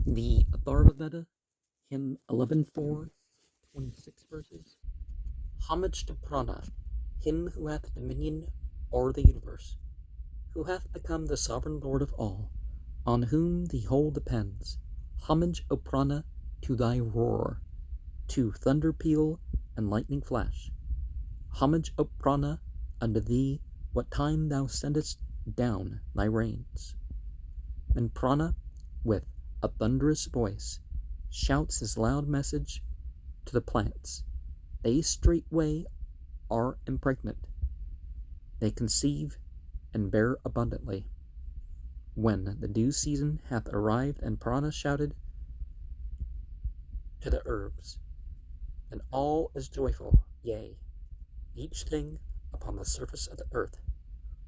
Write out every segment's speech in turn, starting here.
The Atharvaveda, hymn 11.4, 26 verses. Homage to Prana, him who hath dominion o'er the universe, who hath become the sovereign lord of all, on whom the whole depends. Homage, O Prana, to thy roar, to thunder peal and lightning flash. Homage, O Prana, unto thee, what time thou sendest down thy rains. And Prana, with a thunderous voice, shouts his loud message to the plants. They straightway are impregnant. They conceive and bear abundantly. When the due season hath arrived and Prana shouted to the herbs, then all is joyful, yea, each thing upon the surface of the earth.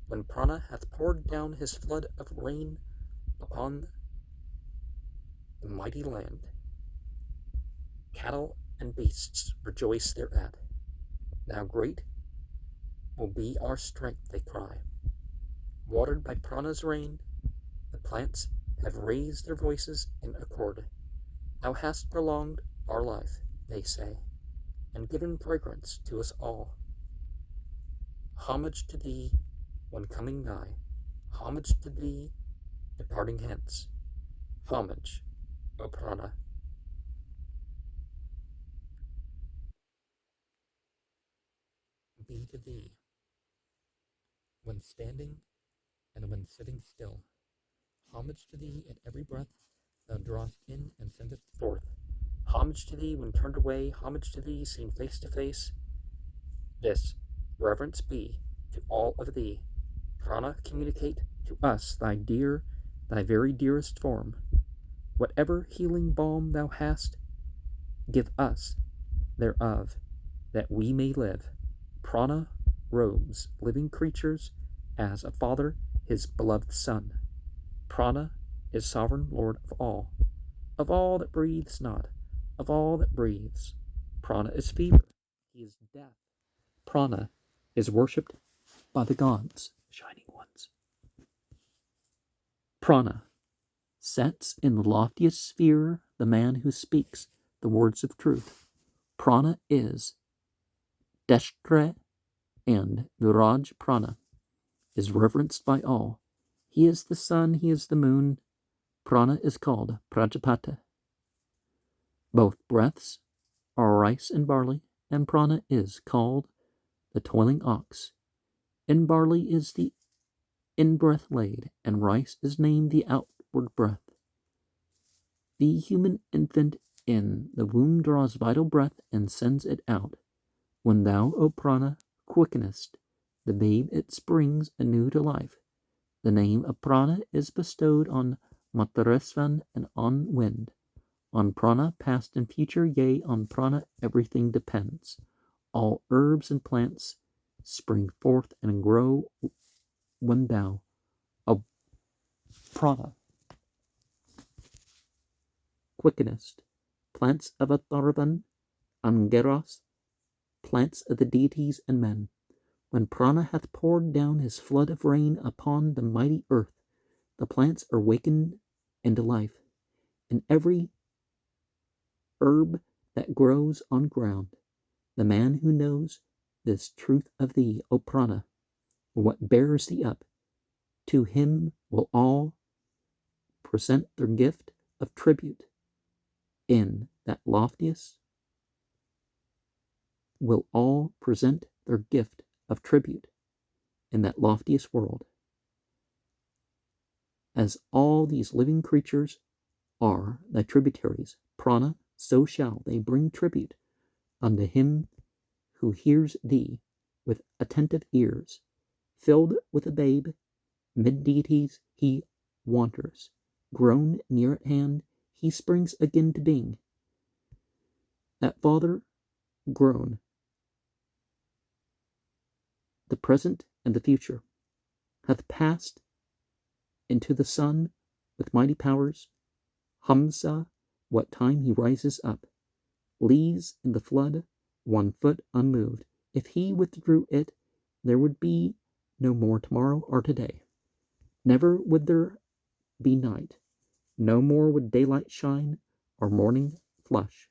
When Prana hath poured down his flood of rain upon the mighty land, cattle and beasts rejoice thereat. Now great will be our strength, they cry. Watered by Prana's rain, the plants have raised their voices in accord. Thou hast prolonged our life, they say, and given fragrance to us all. Homage to thee when coming nigh, homage to thee departing hence. Homage, O Prana. Be to thee when standing and when sitting still. Homage to thee at every breath thou drawest in and sendest forth. Homage to thee when turned away, homage to thee seen face to face. This reverence be to all of thee. Prana, communicate to us thy dear, thy very dearest form. Whatever healing balm thou hast, give us thereof, that we may live. Prana robes living creatures as a father his beloved son. Prana is sovereign lord of all that breathes not, of all that breathes. Prana is fever, he is death. Prana is worshipped by the gods, shining ones. Prana sets in the loftiest sphere the man who speaks the words of truth. Prana is Deshtre, and Viraj Prana is reverenced by all. He is the sun, he is the moon. Prana is called Prajapata. Both breaths are rice and barley, and Prana is called the toiling ox. In barley is the in-breath laid, and rice is named the outward breath. The human infant in the womb draws vital breath and sends it out. When thou, O Prana, quickenest the babe, it springs anew to life. The name of Prana is bestowed on Mataresvan and on wind. On Prana, past and future, yea, on Prana everything depends. All herbs and plants spring forth and grow when thou, O Prana, quickenest. Plants of Atharvan, Angeras, plants of the deities and men. When Prana hath poured down his flood of rain upon the mighty earth, the plants are wakened into life. In every herb that grows on ground, the man who knows this truth of thee, O Prana, what bears thee up, to him will all present their gift of tribute. In that loftiest will all present their gift of tribute in that loftiest world. As all these living creatures are thy tributaries, Prana, so shall they bring tribute unto him who hears thee with attentive ears. Filled with a babe, mid deities he wanders. Grown near at hand, he springs again to being. That Father grown, the present and the future, hath passed into the sun with mighty powers. Hamsa, what time he rises up, leaves in the flood 1 foot unmoved. If he withdrew it, there would be no more tomorrow or today. Never would there be night, no more would daylight shine, or morning flush.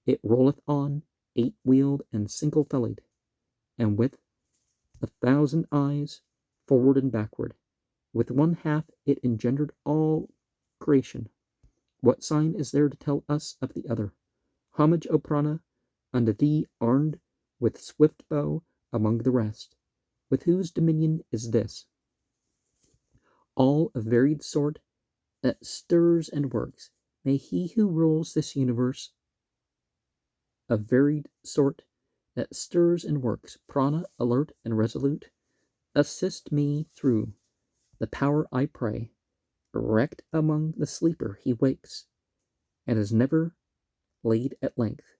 It rolleth on, eight-wheeled and single-fellied, and with 1,000 eyes, forward and backward. With one half it engendered all creation. What sign is there to tell us of the other? Homage, O Prana, unto thee armed with swift bow among the rest. With whose dominion is this? All of varied sort that stirs and works. May he who rules this universe of varied sort that stirs and works, Prana, alert and resolute, assist me through the power, I pray. Erect among the sleeper he wakes, and is never laid at length.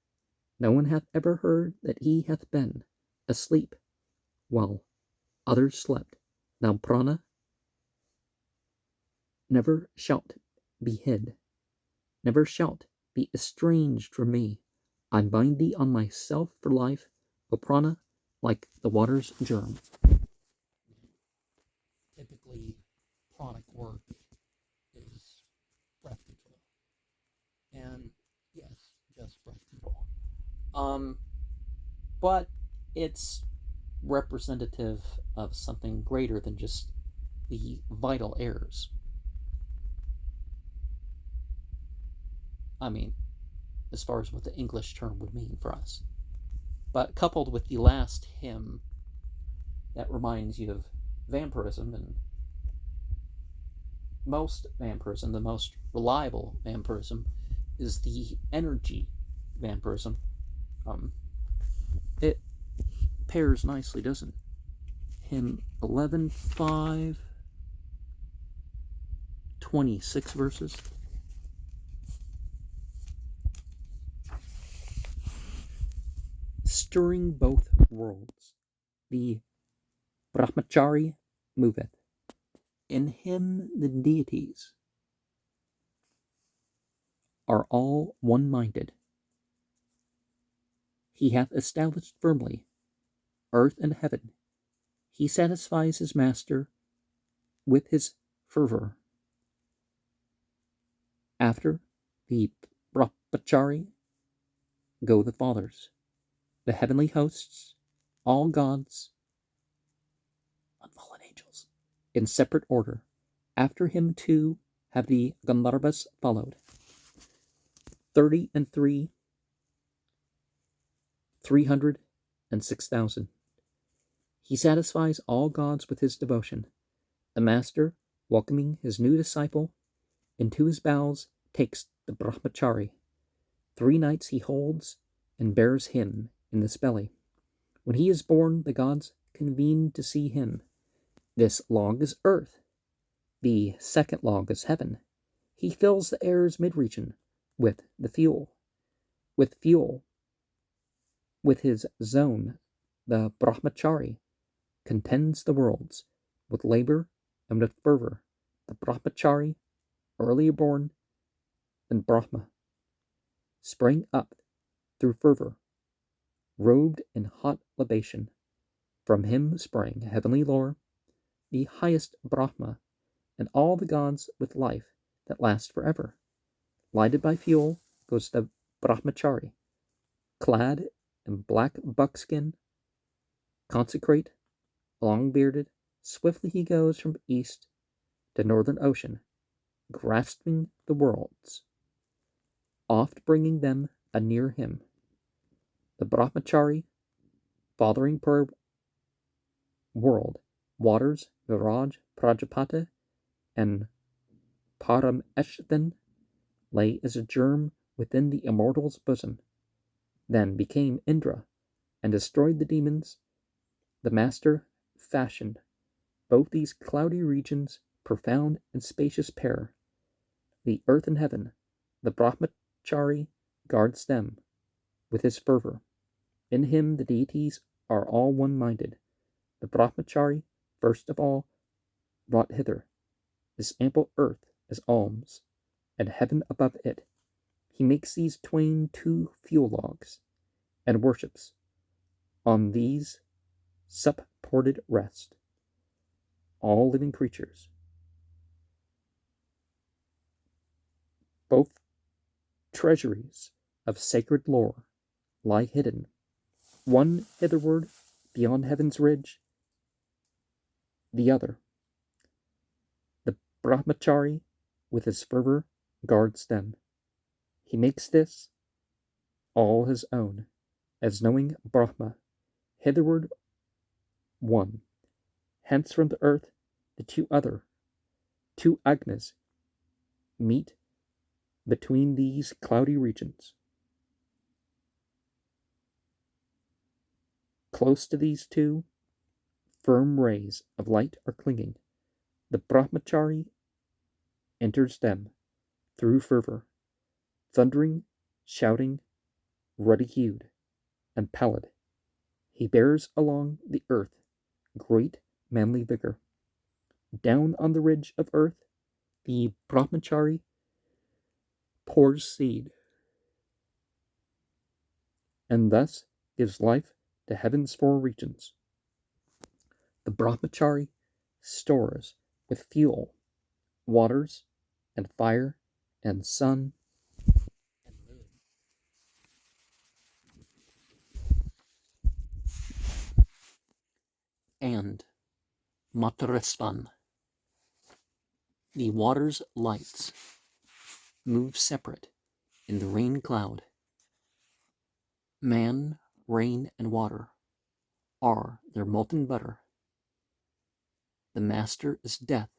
No one hath ever heard that he hath been asleep while others slept. Thou, Prana, never shalt be hid, never shalt be estranged from me. I bind thee on myself for life, O Prana, like the water's germ. Typically, pranic work is breath control. And yes, just breath control. But it's representative of something greater than just the vital airs. I mean, as far as what the English term would mean for us. But coupled with the last hymn, that reminds you of vampirism, and most vampirism, the most reliable vampirism, is the energy vampirism. It pairs nicely, doesn't it? Hymn 11.5, 26 verses. Stirring both worlds, the Brahmachari moveth. In him the deities are all one-minded. He hath established firmly earth and heaven. He satisfies his master with his fervor. After the Brahmachari go the fathers, the heavenly hosts, all gods, unfallen angels, in separate order. After him too have the Gandharvas followed. 30 and 3, 306,000. He satisfies all gods with his devotion. The master, welcoming his new disciple into his bowels, takes the Brahmachari. 3 nights he holds and bears him in this belly. When he is born, the gods convene to see him. This log is earth. The second log is heaven. He fills the air's mid-region with the fuel. With his zone, the Brahmachari contends the worlds with labor and with fervor. The Brahmachari, earlier born than Brahma, sprang up through fervor, robed in hot libation. From him sprang heavenly lore, the highest Brahma, and all the gods with life that lasts forever. Lighted by fuel goes the Brahmachari, clad in black buckskin, consecrate, long-bearded. Swiftly he goes from east to northern ocean, grasping the worlds, oft bringing them anear him. The Brahmachari, fathering per world, waters, Viraj, Prajapata, and Parameshtan, lay as a germ within the immortal's bosom, then became Indra, and destroyed the demons. The master fashioned both these cloudy regions, profound and spacious pair, the earth and heaven. The Brahmachari guards them with his fervor. In him the deities are all one-minded. The Brahmachari, first of all, brought hither this ample earth as alms, and heaven above it. He makes these twain 2 fuel logs, and worships on these supported rest all living creatures. Both treasuries of sacred lore lie hidden, one hitherward beyond heaven's ridge, the other. The Brahmachari, with his fervor, guards them. He makes this all his own, as knowing Brahma, hitherward one. Hence from the earth the two Agnas, meet between these cloudy regions. Close to these two, firm rays of light are clinging. The Brahmachari enters them through fervor, thundering, shouting, ruddy-hued and pallid. He bears along the earth great manly vigor. Down on the ridge of earth, the Brahmachari pours seed, and thus gives life to heaven's four regions. The Brahmachari stores with fuel, waters, and fire, and sun, and moon. And Mataresvan, the water's lights, move separate in the rain cloud. Man, rain, and water are their molten butter. The master is death,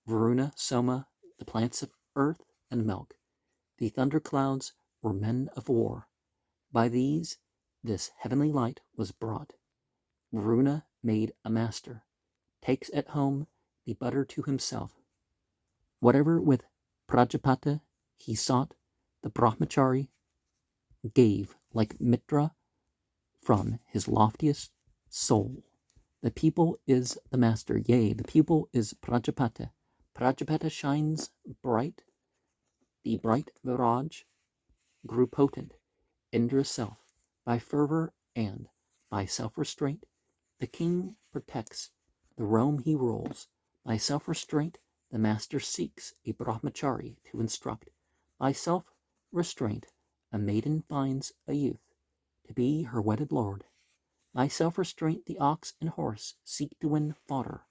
Varuna, Soma, the plants of earth and milk. The thunderclouds were men of war. By these this heavenly light was brought. Varuna made a master, takes at home the butter to himself. Whatever with Prajapata he sought, the Brahmachari gave like Mitra from his loftiest soul. The pupil is the master, yea, the pupil is Prajapata. Prajapata shines bright, the bright Viraj grew potent, Indra's self. By fervor and by self-restraint, the king protects the realm he rules. By self-restraint, the master seeks a Brahmachari to instruct. By self-restraint, a maiden finds a youth to be her wedded lord. By self-restraint, the ox and horse seek to win fodder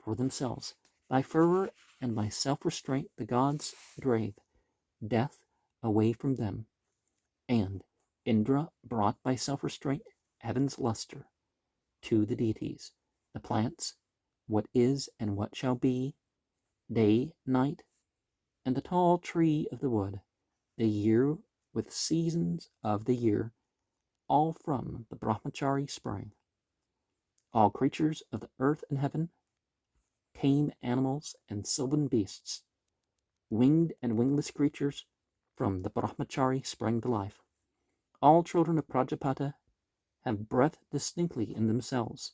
for themselves. By fervor and by self-restraint, the gods drave death away from them. And Indra brought by self-restraint heaven's luster to the deities, the plants, what is and what shall be, day, night, and the tall tree of the wood, the year with seasons of the year, all from the Brahmachari sprang. All creatures of the earth and heaven, tame animals and sylvan beasts, winged and wingless creatures, from the Brahmachari sprang to life. All children of Prajapata have breath distinctly in themselves.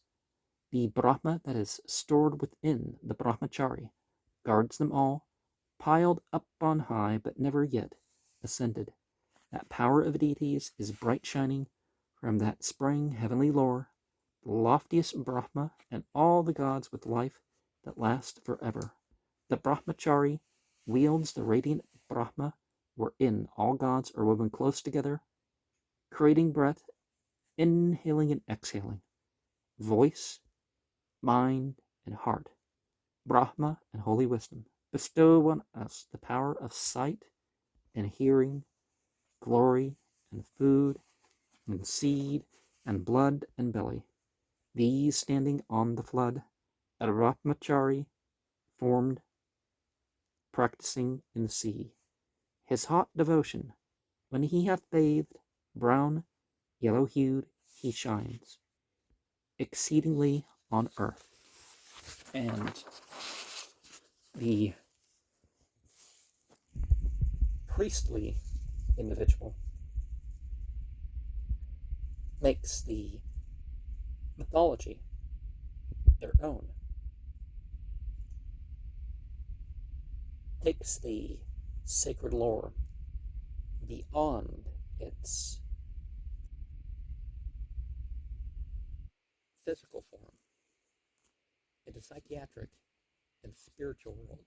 The Brahma that is stored within the Brahmachari guards them all, piled up on high but never yet ascended. That power of deities is bright shining from that spring heavenly lore, the loftiest Brahma and all the gods with life that lasts forever. The Brahmachari wields the radiant Brahma wherein all gods are woven close together, creating breath, inhaling and exhaling, voice, mind, and heart, Brahma and holy wisdom. Bestow on us the power of sight and hearing, glory and food and seed and blood and belly. These standing on the flood, a Brahmachari formed, practicing in the sea. His hot devotion, when he hath bathed, brown, yellow-hued, he shines exceedingly on earth. And the priestly individual makes the mythology their own, takes the sacred lore beyond its physical form into psychiatric and spiritual worlds.